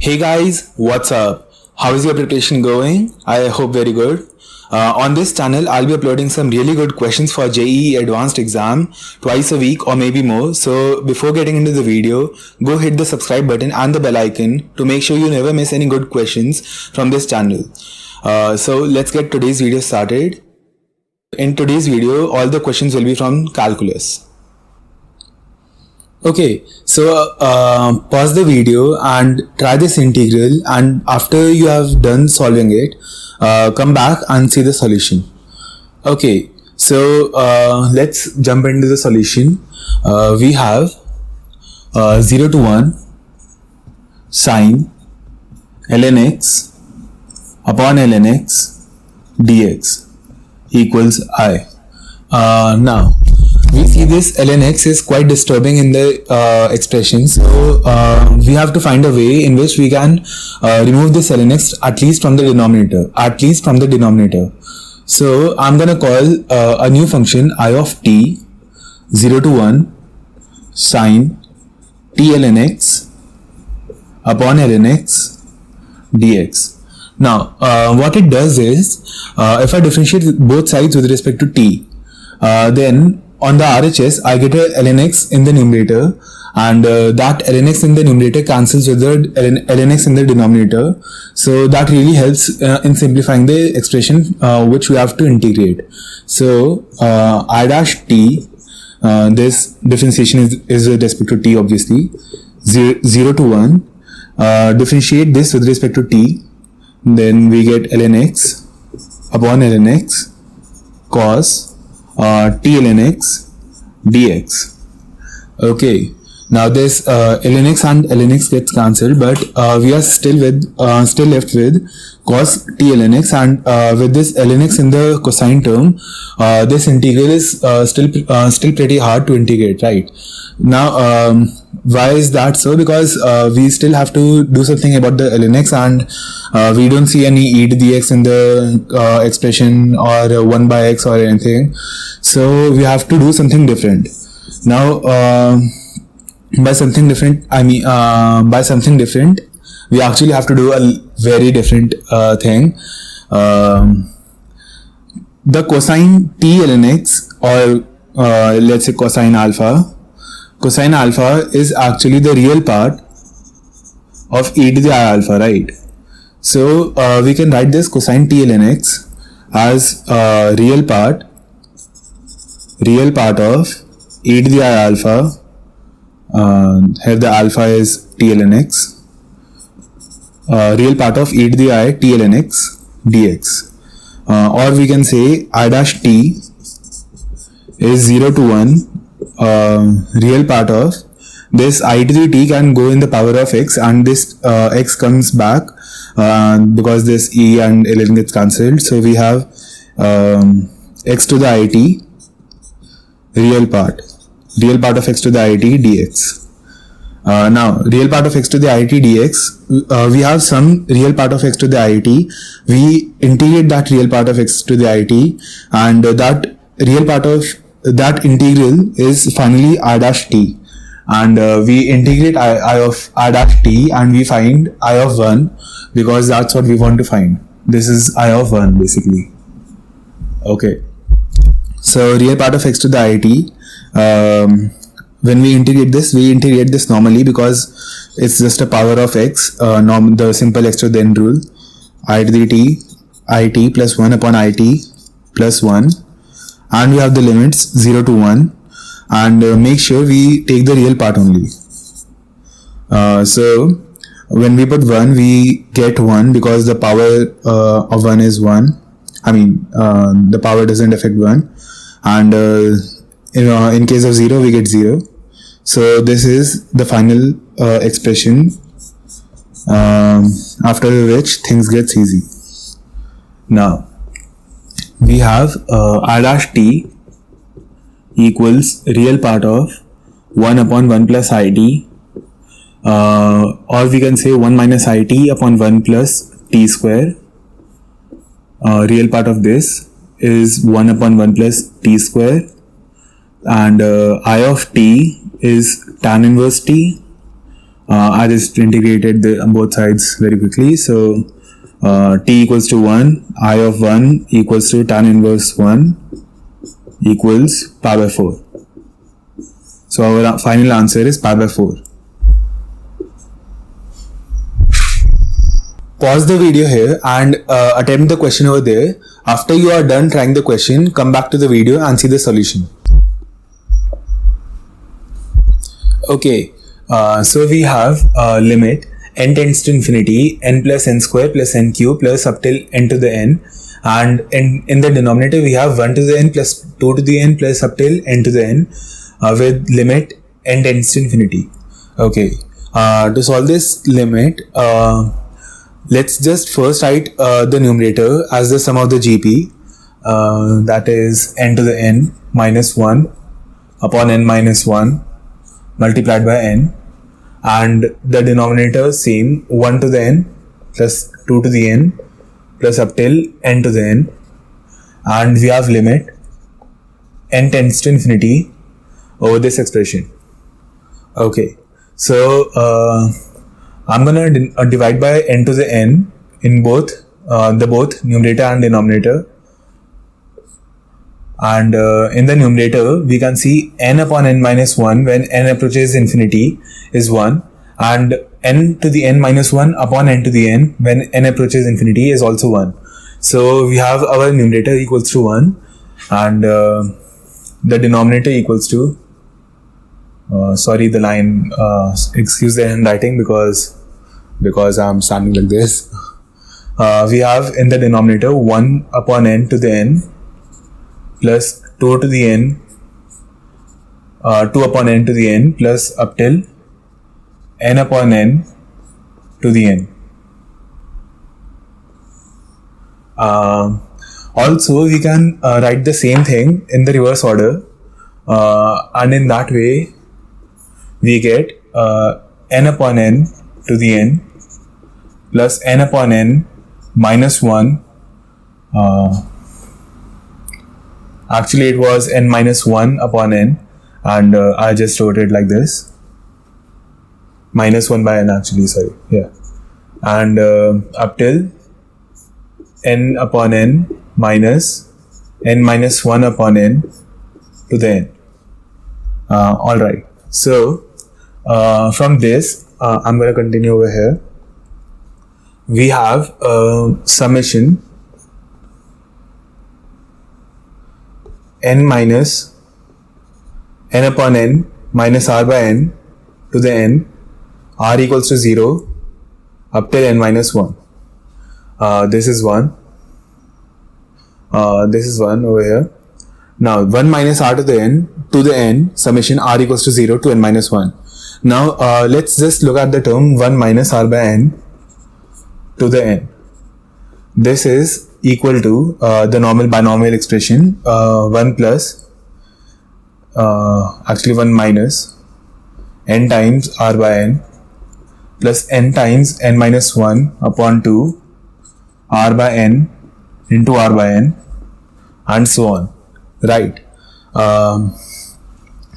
Hey guys, what's up? How is your preparation going? I hope very good. On this channel, I'll be uploading some really good questions for JEE Advanced exam twice a week or maybe more. So before getting into the video, go hit the subscribe button and the bell icon to make sure you never miss any good questions from this channel. So let's get today's video started. In today's video, all the questions will be from calculus. Okay, so pause the video and try this integral, and after you have done solving it, come back and see the solution. Okay, so let's jump into the solution. We have 0 to 1 sine ln x upon ln x dx equals I. Now we see this ln x is quite disturbing in the expression, so we have to find a way in which we can remove this ln x at least from the denominator. So I'm gonna call a new function I of t 0 to 1 sine t ln x upon ln x dx. Now what it does is, if I differentiate both sides with respect to t, then on the RHS, I get a ln x in the numerator, and that ln x in the numerator cancels with the ln x in the denominator. So that really helps in simplifying the expression which we have to integrate. So I dash t, this differentiation is with respect to t obviously, 0 to 1, differentiate this with respect to t, then we get ln x upon ln x cos t ln x dx. Okay, now this ln x and ln x gets cancelled, but we are still left with cos t ln x, and with this ln x in the cosine term, this integral is still pretty hard to integrate, right? Now why is that so? Because we still have to do something about the ln x, and we don't see any e to the x in the expression, or 1 by x or anything. So we have to do something different. Now by something different, we actually have to do a very different thing. The cosine t ln x, or let's say cosine alpha is actually the real part of e to the I alpha, right? So we can write this cosine t ln x as real part of e to the I alpha. Here the alpha is t ln x, real part of e to the I t ln x dx, or we can say I dash t is 0 to 1, real part of this I to the t can go in the power of x, and this x comes back because this e and ln gets cancelled. So we have x to the it, real part of x to the it dx. Now real part of x to the it dx, we have some real part of x to the it. We integrate that real part of x to the it, and that real part of that integral is finally I dash t, and we integrate I dash t, and we find I of 1, because that's what we want to find. This is I of 1 basically. Okay, so real part of x to the it, when we integrate this normally, because it's just a power of x, the simple x to the n rule, I to the t it plus 1 upon it plus 1, and we have the limits 0 to 1, and make sure we take the real part only. So when we put 1, we get 1, because the power of 1 is 1. I mean, the power doesn't affect 1, and in case of 0, we get 0. So this is the final expression, after which things gets easy. Now we have I dash t equals real part of 1 upon 1 plus it, or we can say 1 minus it upon 1 plus t square. Real part of this is 1 upon 1 plus t square, and I of t is tan inverse t I just integrated both sides very quickly. So t equals to 1, I of 1 equals to tan inverse 1 equals pi by 4. So our final answer is pi by 4. Pause the video here and attempt the question over there. After you are done trying the question, come back to the video and see the solution. Okay, so we have limit n tends to infinity, n plus n square plus n cube plus up till n to the n, and in the denominator we have 1 to the n plus 2 to the n plus up till n to the n with limit n tends to infinity. Okay, to solve this limit, let's just first write the numerator as the sum of the GP, that is n to the n minus 1 upon n minus 1 multiplied by n, and the denominator same 1 to the n plus 2 to the n plus up till n to the n, and we have limit n tends to infinity over this expression. Okay, so I'm gonna divide by n to the n in both both numerator and denominator, and in the numerator we can see n upon n minus 1 when n approaches infinity is 1, and n to the n minus 1 upon n to the n when n approaches infinity is also 1. So we have our numerator equals to 1 and the denominator equals to sorry the line, excuse the handwriting because I'm standing like this. We have in the denominator 1 upon n to the n plus 2 to the n, 2 upon n to the n plus up till n upon n to the n. Also we can write the same thing in the reverse order, and in that way we get n upon n to the n plus n upon n minus 1. Actually it was n minus 1 upon n, and I just wrote it like this, minus 1 by n actually, sorry, yeah, and up till n upon n minus n minus 1 upon n to the n. Alright, so from this I'm going to continue over here. We have summation n minus n upon n minus r by n to the n, r equals to 0 up till n minus 1. This is 1. This is 1 over here. Now 1 minus r to the n summation r equals to 0 to n minus 1. Now let's just look at the term 1 minus r by n to the n. This is equal to the normal binomial expression 1 plus actually 1 minus n times r by n plus n times n minus 1 upon 2 r by n into r by n and so on, right?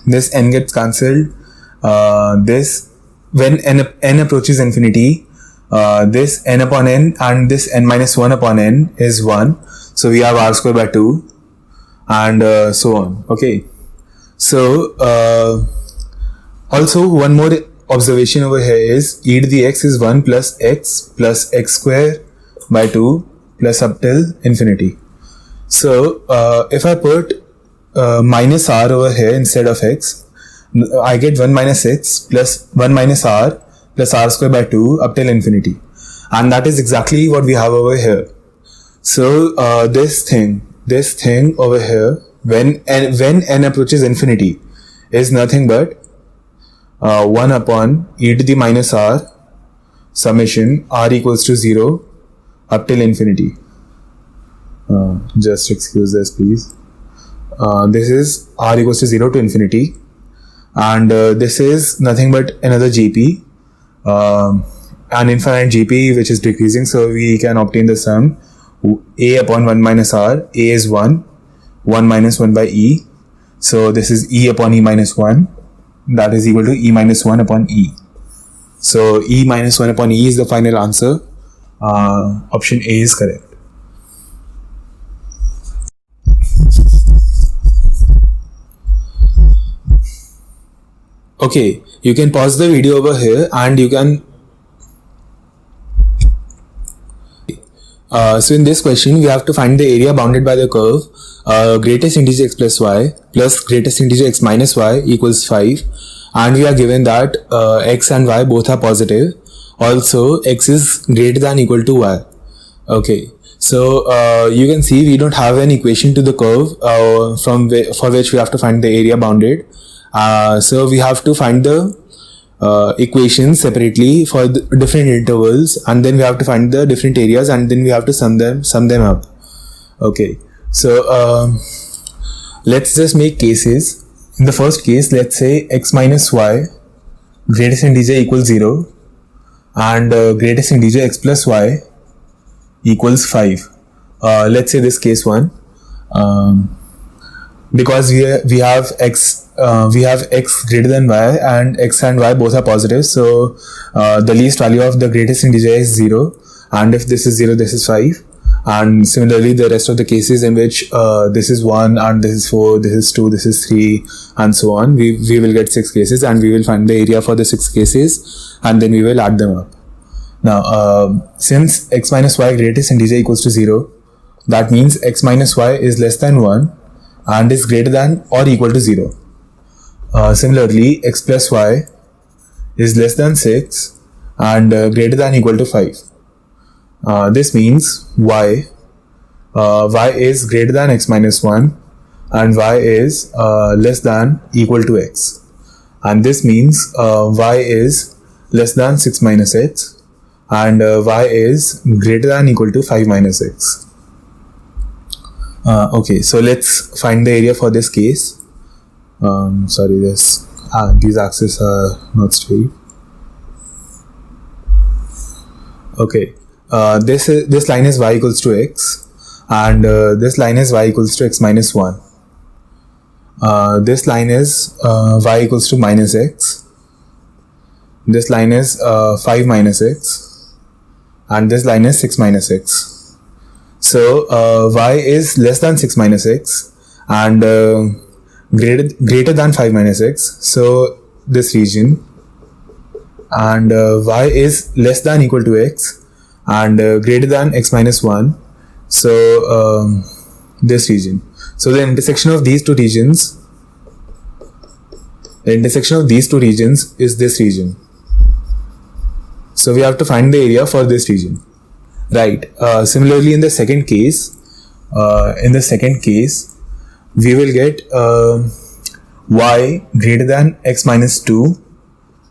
This n gets cancelled. This when n approaches infinity, this n upon n and this n minus 1 upon n is 1, so we have r square by 2 and so on. Okay, so also one more observation over here is e to the x is 1 plus x square by 2 plus up till infinity. So if I put minus r over here instead of x, I get 1 minus x plus 1 minus r plus r square by 2 up till infinity, and that is exactly what we have over here. So this thing over here when n approaches infinity is nothing but 1 upon e to the minus r summation r equals to 0 up till infinity. Just excuse this please. This is r equals to 0 to infinity, and this is nothing but another GP, an infinite GP which is decreasing, so we can obtain the sum a upon 1 minus r. A is 1 minus 1 by e, so this is e upon e minus 1, that is equal to e minus 1 upon e. So E minus 1 upon E is the final answer. Option A is correct. Okay, you can pause the video over here and you can so in this question we have to find the area bounded by the curve greatest integer x plus y plus greatest integer x minus y equals 5, and we are given that x and y both are positive. Also x is greater than or equal to y. Okay, so you can see we don't have an equation to the curve for which we have to find the area bounded. So we have to find the equations separately for the different intervals, and then we have to find the different areas, and then we have to sum them up. Okay, so let's just make cases. In the first case, let's say x minus y greatest integer equals 0 and greatest integer x plus y equals 5. Let's say this case 1. Because we have x greater than y and x and y both are positive, so the least value of the greatest integer is 0, and if this is 0 this is 5, and similarly the rest of the cases in which this is 1 and this is 4, this is 2, this is 3 and so on, we will get 6 cases and we will find the area for the 6 cases and then we will add them up. Now since x minus y greatest integer equals to 0, that means x minus y is less than 1 and is greater than or equal to 0. Similarly, x plus y is less than 6 and greater than or equal to 5. This means y is greater than x minus 1 and y is less than or equal to x. And this means y is less than 6 minus x and y is greater than or equal to 5 minus x. Okay, so let's find the area for this case. Sorry, these axes are not straight. Okay, this line is y equals to x, and this line is y equals to x minus 1. This line is y equals to minus x. This line is 5 minus x, and this line is 6 minus x. So y is less than 6 minus x and greater than 5 minus x, so this region, and y is less than or equal to x and greater than x minus 1, so this region. So the intersection of these two regions is this region. So we have to find the area for this region. Right. Similarly, in the second case, we will get y greater than x minus 2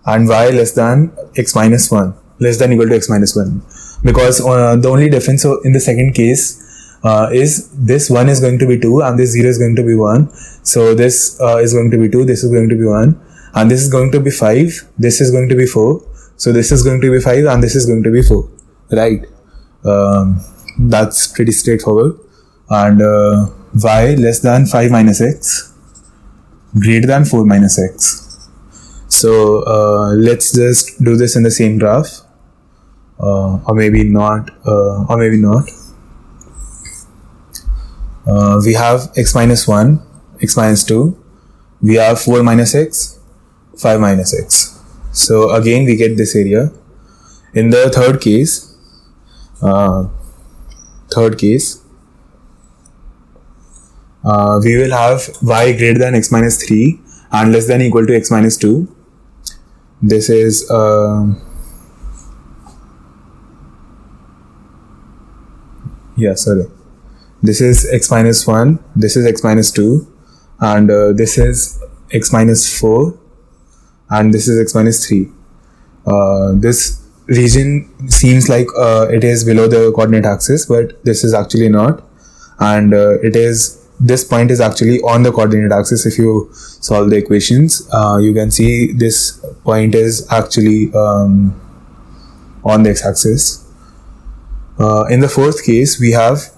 and y less than x minus 1, less than or equal to x minus 1, because the only difference in the second case is this 1 is going to be 2 and this 0 is going to be 1. So this is going to be 2, this is going to be 1, and this is going to be 5, this is going to be 4. So this is going to be 5 and this is going to be 4, right? That's pretty straightforward. And y less than 5 minus x greater than 4 minus x. So let's just do this in the same graph, or maybe not, we have x minus 1, x minus 2, we have 4 minus x, 5 minus x. So again we get this area. In the third case, we will have y greater than x minus 3 and less than or equal to x minus 2. This is this is x minus 1, this is x minus 2, and this is x minus 4 and this is x minus 3. This region seems like it is below the coordinate axis, but this is actually not, and this point is actually on the coordinate axis. If you solve the equations, you can see this point is actually on the x-axis. In the fourth case, we have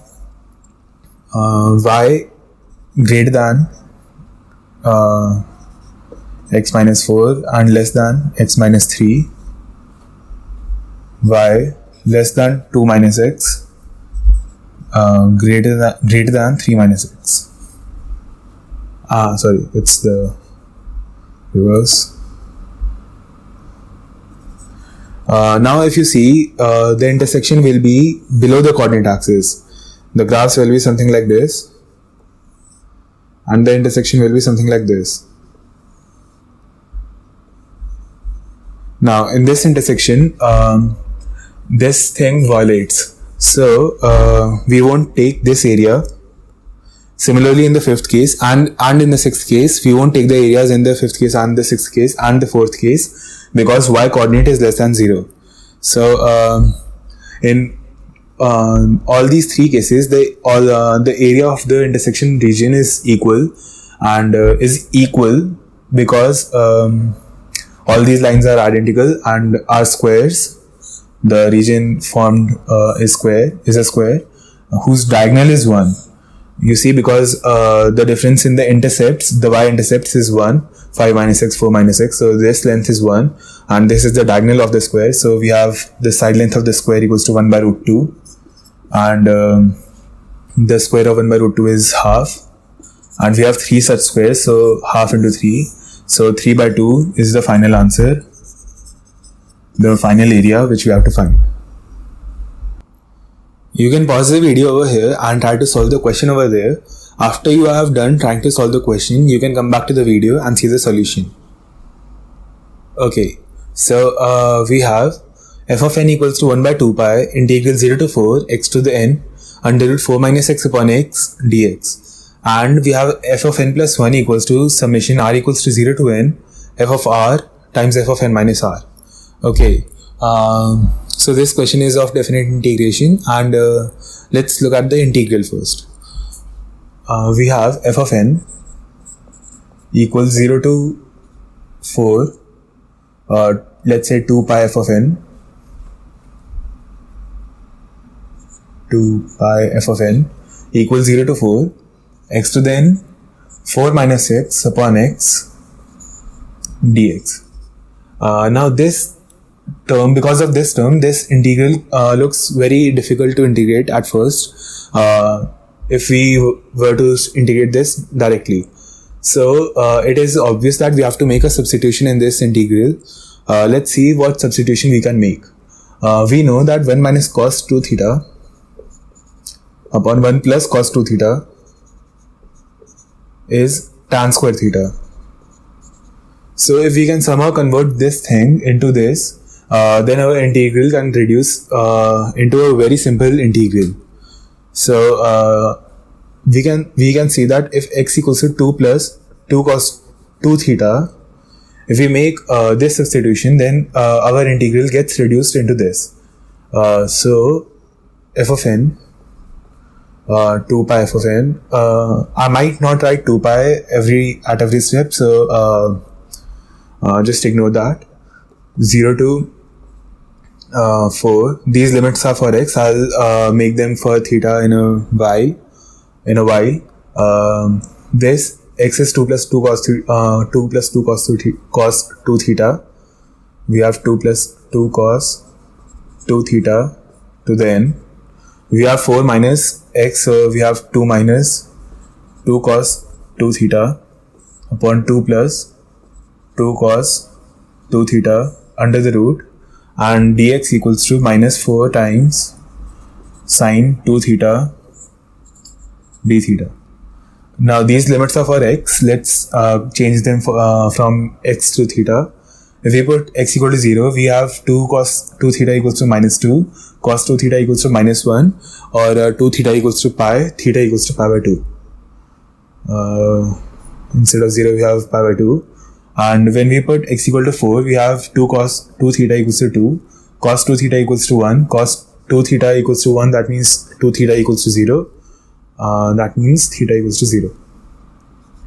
y greater than x minus 4 and less than x minus 3. y less than 2 minus x greater than 3 minus x. Sorry, it's the reverse. Now if you see, the intersection will be below the coordinate axis. The graphs will be something like this, and the intersection will be something like this. Now in this intersection, this thing violates. So we won't take this area. Similarly in the fifth case and in the sixth case, we won't take the areas in the fifth case and the sixth case and the fourth case, because y coordinate is less than 0. So in all these three cases, the area of the intersection region is equal, and is equal because all these lines are identical and are squares. The region formed is a square whose diagonal is 1. You see, because the difference in the intercepts, the y-intercepts is 1, 5 minus x, 4 minus x. So this length is 1, and this is the diagonal of the square. So we have the side length of the square equals to 1 by root 2, and the square of 1 by root 2 is half. And we have 3 such squares, so half into 3. So 3 by 2 is the final answer, the final area which we have to find. You can pause the video over here and try to solve the question over there. After you have done trying to solve the question, you can come back to the video and see the solution. Okay, so we have f of n equals to 1 by 2 pi integral 0 to 4 x to the n under root 4 minus x upon x dx. And we have f of n plus 1 equals to summation r equals to 0 to n f of r times f of n minus r. Okay, so this question is of definite integration, and let's look at the integral first. We have f of n equals 0 to 4, let's say 2 pi f of n, 2 pi f of n equals 0 to 4 x to the n 4 minus x upon x dx. Now this term, because of this term, this integral looks very difficult to integrate at first if we were to integrate this directly. So it is obvious that we have to make a substitution in this integral. Let's see what substitution we can make. We know that 1 minus cos 2 theta upon 1 plus cos 2 theta is tan square theta. So if we can somehow convert this thing into this, then our integral can reduce into a very simple integral. So we can see that if x equals to 2 plus 2 cos 2 theta, if we make this substitution, then our integral gets reduced into this. So f of n, 2 pi f of n, I might not write 2 pi at every step, so just ignore that. 0 to 4, these limits are for x. I'll make them for theta in a while. This x is 2 plus 2 cos 2 theta. We have 2 plus 2 cos 2 theta to the n. We have 4 minus x, so we have 2 minus 2 cos 2 theta upon 2 plus 2 cos 2 theta under the root, and dx equals to minus 4 times sine 2 theta d theta. Now these limits are for x. Let's change them from x to theta. If we put x equal to 0, we have 2 cos 2 theta equals to minus 2, cos 2 theta equals to minus 1, or 2 theta equals to pi, theta equals to pi by 2. Instead of 0, we have pi by 2. And when we put x equal to 4, we have 2 cos 2 theta equals to 2, cos 2 theta equals to 1, cos 2 theta equals to 1, that means 2 theta equals to 0. That means theta equals to 0.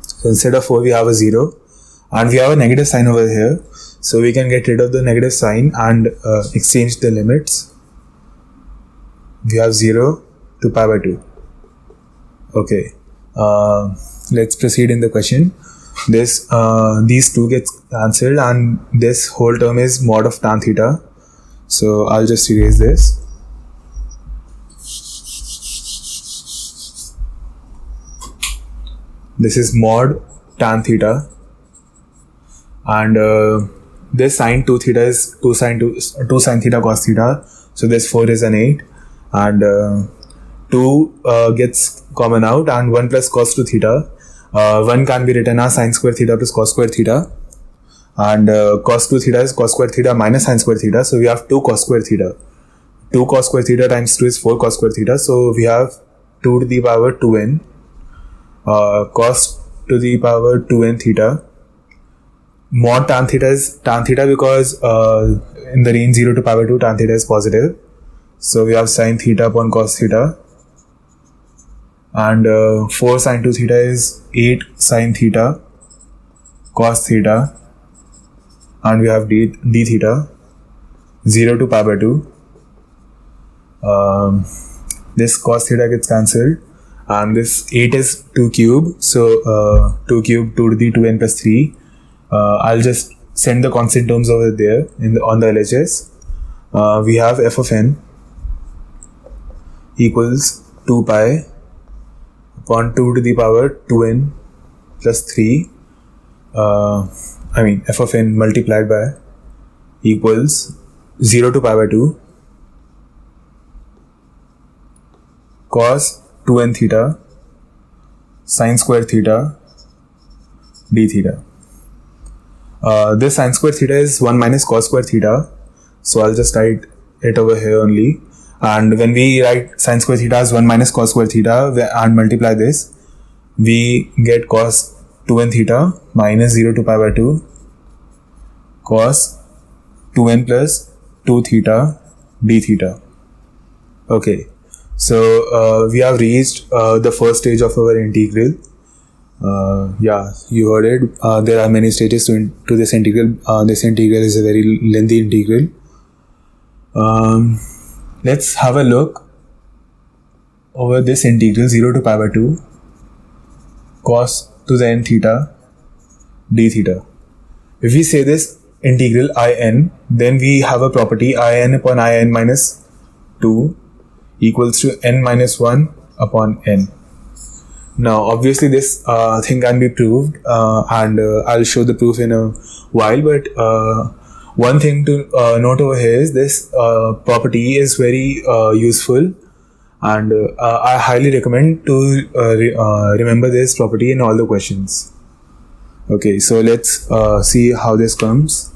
So instead of 4, we have a 0, and we have a negative sign over here. So we can get rid of the negative sign and exchange the limits. We have 0 to pi by 2. Okay, let's proceed in the question. These two gets cancelled, and this whole term is mod of tan theta. So I'll just erase this. This is mod tan theta, and this sine 2 theta is 2 sine theta cos theta. So this 4 is an 8, and 2 gets common out, and 1 plus cos 2 theta. 1 can be written as sine square theta plus cos square theta, and cos 2 theta is cos square theta minus sine square theta. So we have 2 cos square theta. 2 cos square theta times 2 is 4 cos square theta. So we have 2 to the power 2n cos to the power 2n theta. Mod tan theta is tan theta because in the range 0 to power 2 tan theta is positive. So we have sine theta upon cos theta, and 4 sine 2 theta is 8 sine theta cos theta, and we have d theta 0 to power 2. This cos theta gets cancelled, and this 8 is 2 cube, so 2 cube 2 to the 2n plus 3. I'll just send the constant terms over there on the LHS. We have f of n equals 2 pi upon 2 to the power 2n plus 3. F of n multiplied by equals 0 to power 2 cos 2n theta sine square theta d theta. This sine square theta is 1 minus cos square theta, so I'll just write it over here only. And when we write sine square theta as 1 minus cos square theta and multiply this, we get cos 2n theta minus 0 to power 2 cos 2n plus 2 theta d theta. Okay, so we have reached the first stage of our integral. Yeah, you heard it. There are many stages to this integral. This integral is a very lengthy integral. Let's have a look over this integral 0 to power 2 cos to the n theta d theta. If we say this integral in, then we have a property in upon in minus 2 equals to n minus 1 upon n. Now, obviously, this thing can be proved, and I'll show the proof in a while. But one thing to note over here is this property is very useful, and I highly recommend to remember this property in all the questions. Okay, so let's see how this comes.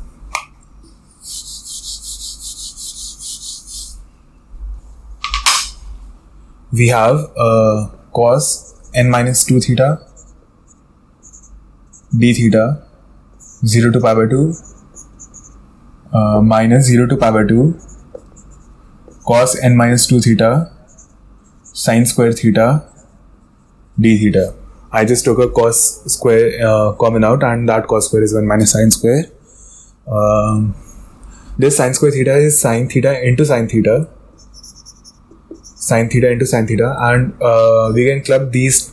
We have cos n minus 2 theta d theta 0 to power 2 minus 0 to power 2 cos n minus 2 theta sine square theta d theta. I just took a cos square common out, and that cos square is 1 minus sine square. This sine square theta is sine theta into sine theta, and we can club these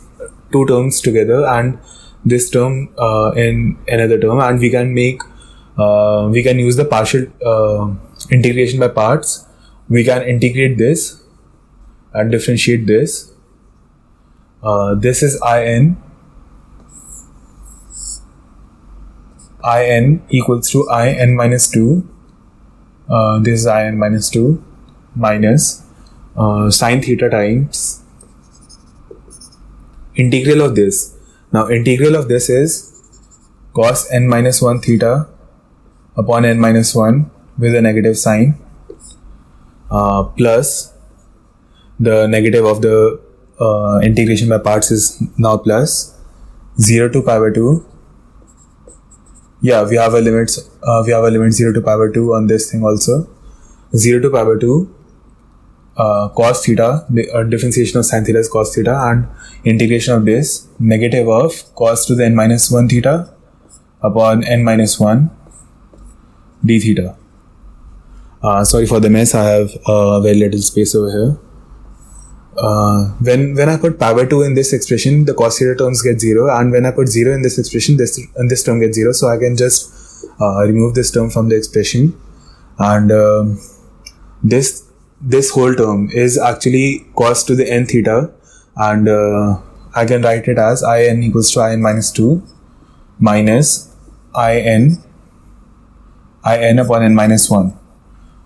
two terms together and this term in another term, and we can make we can use the partial integration by parts. We can integrate this and differentiate this. This is in equals to in minus 2. This is in minus 2 minus sine theta times integral of this. Now integral of this is cos n minus 1 theta upon n minus 1 with a negative sign plus the negative of the integration by parts is now plus 0 to power 2. Yeah, we have a limit 0 to power 2 on this thing also. 0 to power 2 cos theta, the differentiation of sin theta is cos theta, and integration of this negative of cos to the n minus 1 theta upon n minus 1 d theta. Sorry for the mess, I have very little space over here. When I put power 2 in this expression, the cos theta terms get 0, and when I put 0 in this expression, this term gets 0. So I can just remove this term from the expression, and this whole term is actually cos to the n theta, and I can write it as in equals to in minus 2 minus in upon n minus 1.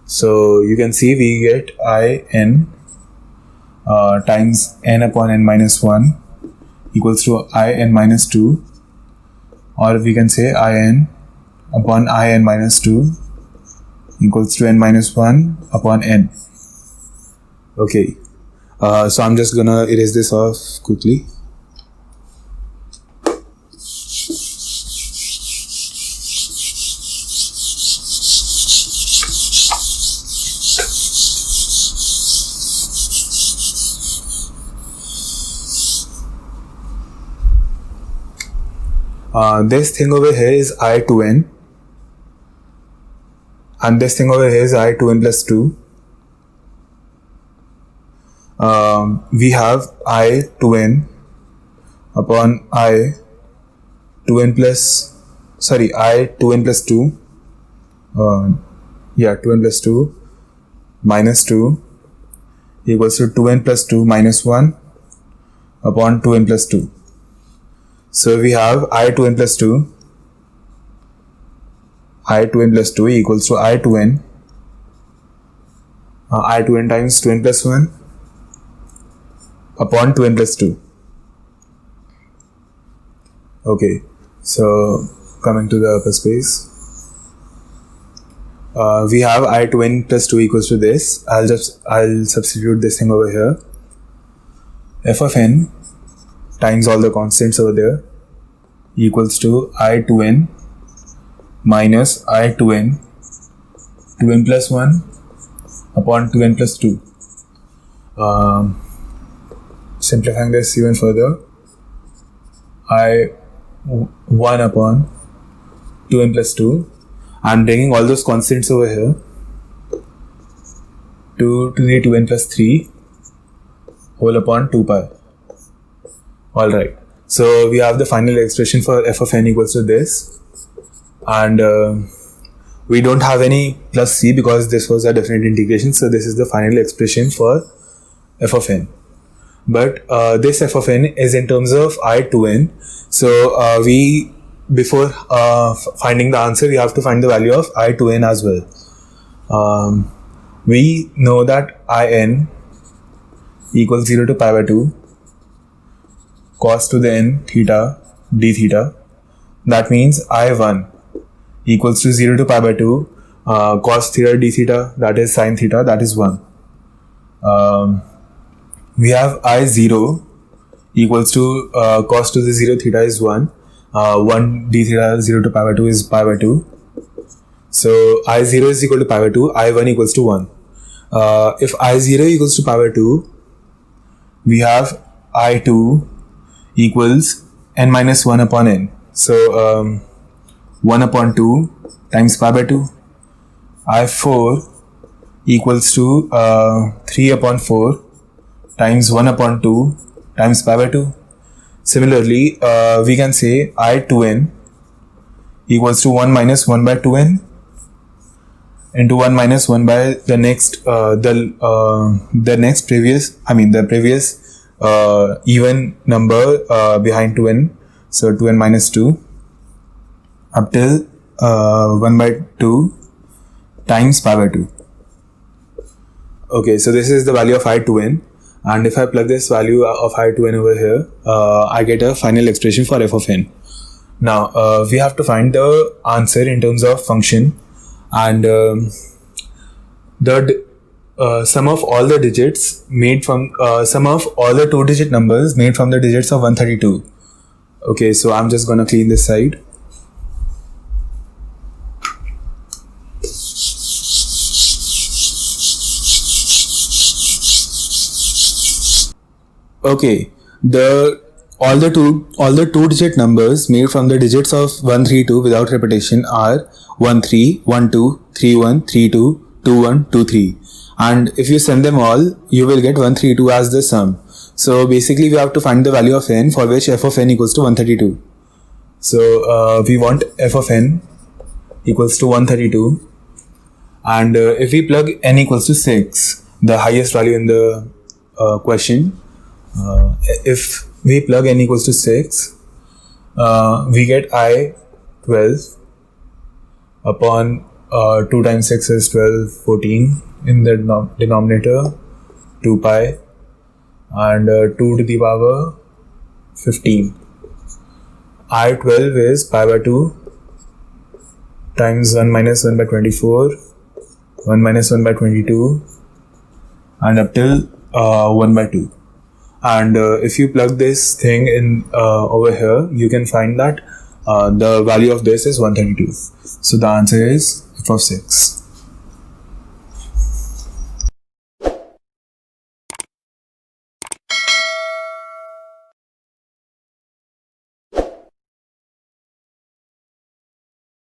So you can see we get in times n upon n minus 1 equals to in minus 2, or we can say in upon in minus 2 equals to n minus 1 upon n. Okay, so I'm just gonna erase this off quickly. This thing over here is I to n, and this thing over here is I to n plus 2. We have I to n upon I to n plus 2. 2n plus 2 minus 2 equals to 2n plus 2 minus 1 upon 2n plus 2. So we have I to n plus 2 equals to I to n times 2n plus 1 upon 2n plus 2. Okay, so coming to the upper space, we have I to n plus 2 equals to this. I'll substitute this thing over here. F of n times all the constants over there equals to I to n minus I to n 2n plus 1 upon 2n plus 2. Simplifying this even further, I 1 upon 2n plus 2. I'm bringing all those constants over here. 2 to the 2n plus 3 whole upon 2 pi. Alright, so we have the final expression for f of n equals to this, and we don't have any plus c because this was a definite integration, so this is the final expression for f of n. But this f of n is in terms of I to n, so before finding the answer, we have to find the value of I to n as well. We know that in equals 0 to pi by 2 cos to the n theta d theta. That means I1 equals to 0 to pi by 2 cos theta d theta, that is sin theta, that is 1. We have I0 equals to cos to the 0 theta is 1. 1 d theta 0 to pi by 2 is pi by 2. So I0 is equal to pi by 2, I1 equals to 1. If I0 equals to pi by 2, we have I2 equals n minus 1 upon n. So 1 upon 2 times pi by 2. I4 equals to 3 upon 4 times 1 upon 2 times pi by 2. Similarly, we can say I to n equals to 1 minus 1 by 2n into 1 minus 1 by the previous even number behind 2n, so 2n minus 2 up till 1 by 2 times pi by 2. Okay, so this is the value of I to n, and if I plug this value of I to n over here, I get a final expression for f of n. Now we have to find the answer in terms of function, and the sum of all the digits made from sum of all the 2-digit numbers made from the digits of 132. Okay, so I'm just gonna clean this side. Okay, all the two-digit numbers made from the digits of 132 without repetition are 13, 12, 31, 32, 21, 23. And if you sum them all, you will get 132 as the sum. So basically we have to find the value of n for which f of n equals to 132. So we want f of n equals to 132, And if we plug n equals to 6, the highest value in the question, if we plug n equals to 6, we get I 12 upon 2 times 6 is 12, 14 in the denominator, 2 pi, and 2 to the power 15. I 12 is pi by 2 times 1 minus 1 by 24, 1 minus 1 by 22, and up till 1 by 2. And if you plug this thing in over here, you can find that the value of this is 132. So the answer is f of 6.